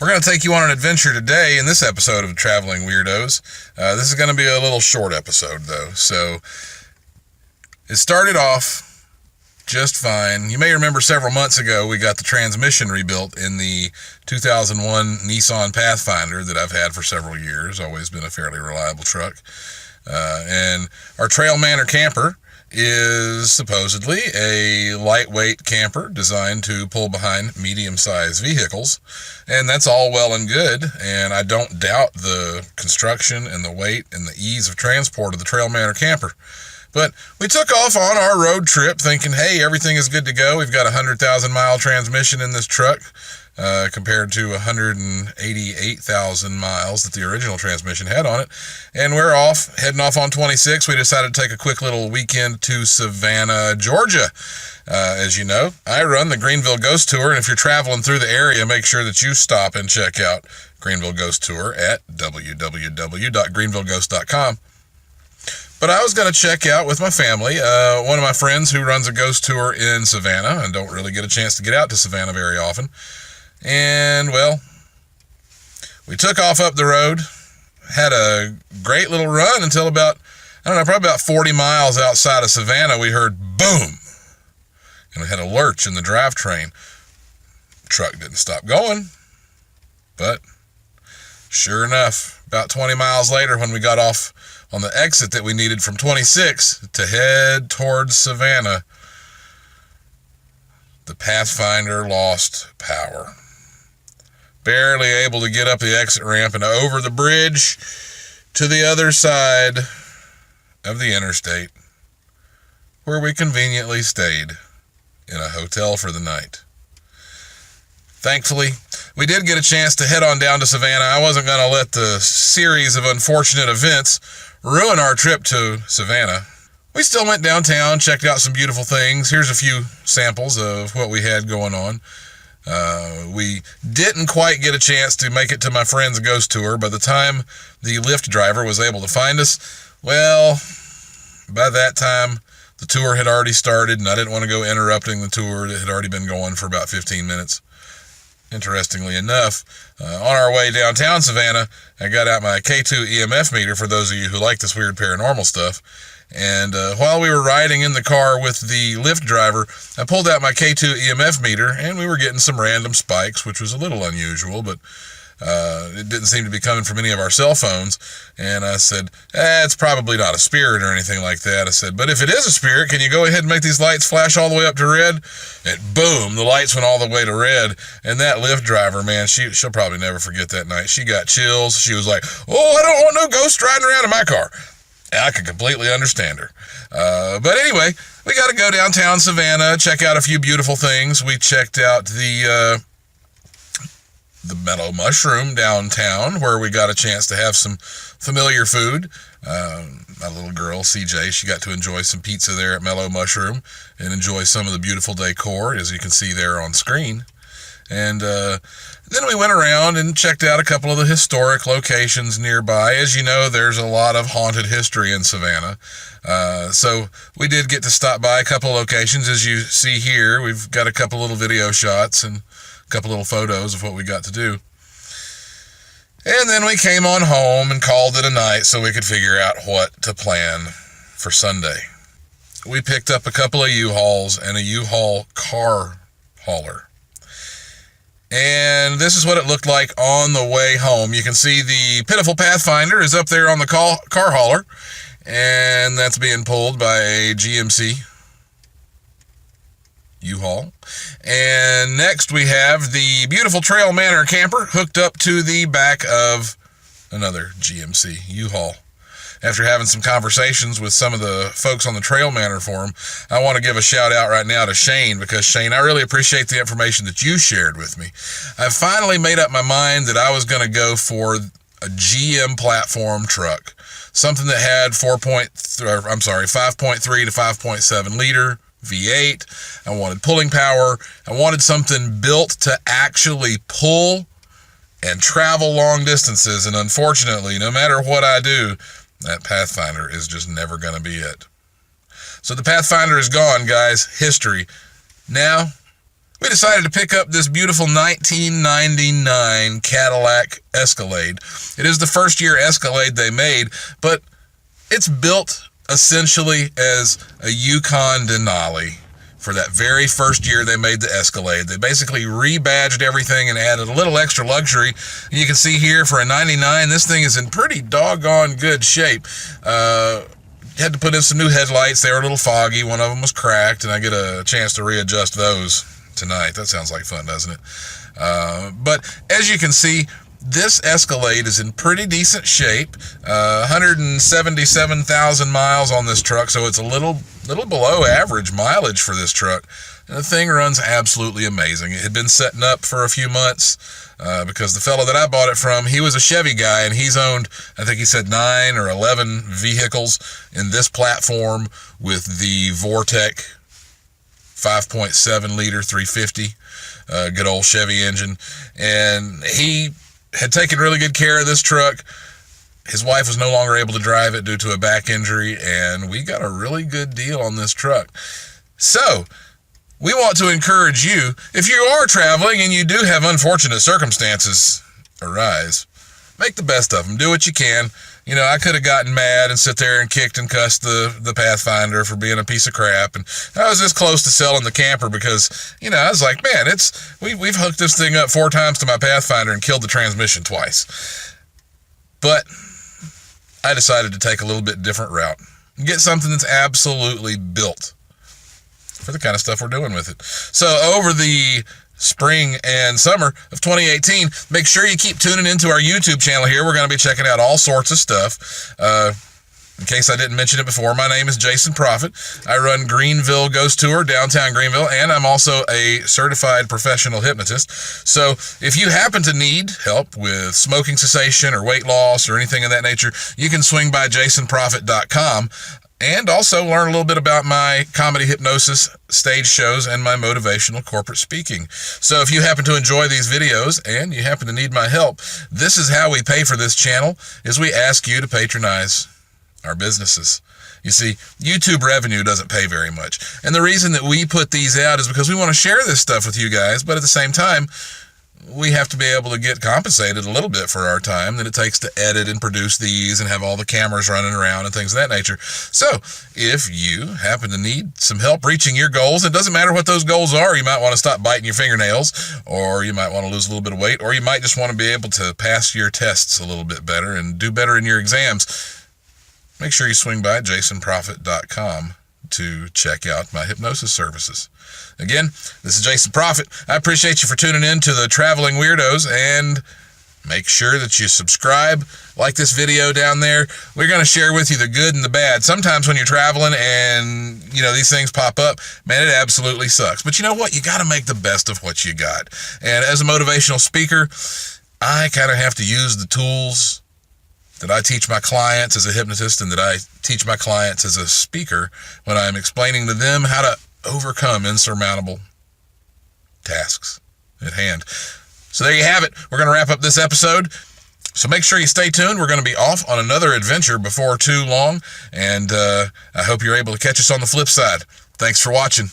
We're going to take you on an adventure today in this episode of Traveling Weirdos. This is going to be a little short episode, though. So, it started off just fine. You may remember several months ago we got the transmission rebuilt in the 2001 Nissan Pathfinder that I've had for several years. Always been a fairly reliable truck. And our Trailmanor camper is supposedly a lightweight camper designed to pull behind medium-sized vehicles. And that's all well and good, and I don't doubt the construction and the weight and the ease of transport of the Trailmanor camper. But we took off on our road trip thinking, hey, everything is good to go. We've got a 100,000-mile transmission in this truck compared to 188,000 miles that the original transmission had on it. And we're heading off on 26. We decided to take a quick little weekend to Savanah, Georgia. As you know, I run the Greenville Ghost Tour, and if you're traveling through the area, make sure that you stop and check out Greenville Ghost Tour at www.greenvilleghost.com. But I was going to check out with my family, one of my friends who runs a ghost tour in Savannah, and don't really get a chance to get out to Savannah very often. And, well, we took off up the road, had a great little run until about, probably about 40 miles outside of Savannah, we heard boom, and we had a lurch in the drivetrain. Truck didn't stop going, but sure enough, about 20 miles later when we got off on the exit that we needed from 26 to head towards Savannah, the Pathfinder lost power. Barely able to get up the exit ramp and over the bridge to the other side of the interstate, where we conveniently stayed in a hotel for the night. Thankfully, we did get a chance to head on down to Savannah. I wasn't going to let the series of unfortunate events ruin our trip to Savannah. We still went downtown, checked out some beautiful things. Here's a few samples of what we had going on. We didn't quite get a chance to make it to my friend's ghost tour. By the time the Lyft driver was able to find us, well, by that time, the tour had already started, and I didn't want to go interrupting the tour that had already been going for about 15 minutes. Interestingly enough, on our way downtown Savannah, I got out my K2 EMF meter for those of you who like this weird paranormal stuff. And while we were riding in the car with the Lyft driver, I pulled out my K2 EMF meter, and we were getting some random spikes, which was a little unusual, but it didn't seem to be coming from any of our cell phones. And I said, it's probably not a spirit or anything like that. I said, but if it is a spirit, can you go ahead and make these lights flash all the way up to red? And boom, the lights went all the way to red. And that Lyft driver, man, she'll probably never forget that night. She got chills. She was like, oh, I don't want no ghost riding around in my car. And I could completely understand her. But anyway, we got to go downtown Savannah, check out a few beautiful things. We checked out the Mellow Mushroom downtown, where we got a chance to have some familiar food. My little girl, CJ, she got to enjoy some pizza there at Mellow Mushroom and enjoy some of the beautiful decor, as you can see there on screen. And then we went around and checked out a couple of the historic locations nearby. As you know, there's a lot of haunted history in Savannah. So we did get to stop by a couple of locations. As you see here, we've got a couple little video shots and couple little photos of what we got to do. And then we came on home and called it a night so we could figure out what to plan for Sunday. We picked up a couple of U-Hauls and a U-Haul car hauler. And this is what it looked like on the way home. You can see the pitiful Pathfinder is up there on the car hauler, and that's being pulled by a GMC U-Haul. And next we have the beautiful Trailmanor camper hooked up to the back of another GMC U-Haul. After having some conversations with some of the folks on the Trailmanor forum, I want to give a shout out right now to Shane, because Shane, I really appreciate the information that you shared with me. I finally made up my mind that I was going to go for a GM platform truck, something that had 5.3 to 5.7 liter V8. I wanted pulling power. I wanted something built to actually pull and travel long distances. And unfortunately, no matter what I do, that Pathfinder is just never going to be it. So the Pathfinder is gone, guys. History. Now, we decided to pick up this beautiful 1999 Cadillac Escalade. It is the first year Escalade they made, but it's built essentially as a Yukon Denali. For that very first year they made the Escalade, they basically rebadged everything and added a little extra luxury. And you can see here for a 99, this thing is in pretty doggone good shape. Had to put in some new headlights. They were a little foggy. One of them was cracked, and I get a chance to readjust those tonight. That sounds like fun, doesn't it? But as you can see, this Escalade is in pretty decent shape. 177,000 miles on this truck, so it's a little below average mileage for this truck. And the thing runs absolutely amazing. It had been setting up for a few months because the fellow that I bought it from, he was a Chevy guy, and he's owned, I think he said 9 or 11 vehicles in this platform with the Vortec 5.7 liter 350, good old Chevy engine. And he had taken really good care of this truck. His wife was no longer able to drive it due to a back injury, and we got a really good deal on this truck. So, we want to encourage you, if you are traveling and you do have unfortunate circumstances arise, make the best of them. Do what you can. You know, I could have gotten mad and sit there and kicked and cussed the Pathfinder for being a piece of crap, and I was this close to selling the camper because, you know, I was like, man, we've hooked this thing up 4 times to my Pathfinder and killed the transmission twice. But I decided to take a little bit different route and get something that's absolutely built for the kind of stuff we're doing with it. So over the spring and summer of 2018, make sure you keep tuning into our YouTube channel here. We're going to be checking out all sorts of stuff. In case I didn't mention it before, my name is Jason Prophet. I run Greenville Ghost Tour, downtown Greenville, and I'm also a certified professional hypnotist. So if you happen to need help with smoking cessation or weight loss or anything of that nature, you can swing by jasonprophet.com. And also learn a little bit about my comedy hypnosis stage shows and my motivational corporate speaking. So if you happen to enjoy these videos and you happen to need my help, this is how we pay for this channel, is we ask you to patronize our businesses. You see, YouTube revenue doesn't pay very much. And the reason that we put these out is because we want to share this stuff with you guys, but at the same time, we have to be able to get compensated a little bit for our time that it takes to edit and produce these and have all the cameras running around and things of that nature. So if you happen to need some help reaching your goals, it doesn't matter what those goals are. You might want to stop biting your fingernails, or you might want to lose a little bit of weight, or you might just want to be able to pass your tests a little bit better and do better in your exams. Make sure you swing by jasonprophet.com to check out my hypnosis services. Again, this is Jason Prophet. I appreciate you for tuning in to the Traveling Weirdos, and make sure that you subscribe, like this video down there. We're going to share with you the good and the bad. Sometimes when you're traveling and, you know, these things pop up, man, it absolutely sucks. But you know what? You got to make the best of what you got. And as a motivational speaker, I kind of have to use the tools that I teach my clients as a hypnotist and that I teach my clients as a speaker when I'm explaining to them how to overcome insurmountable tasks at hand. So there you have it. We're going to wrap up this episode. So make sure you stay tuned. We're going to be off on another adventure before too long, and I hope you're able to catch us on the flip side. Thanks for watching.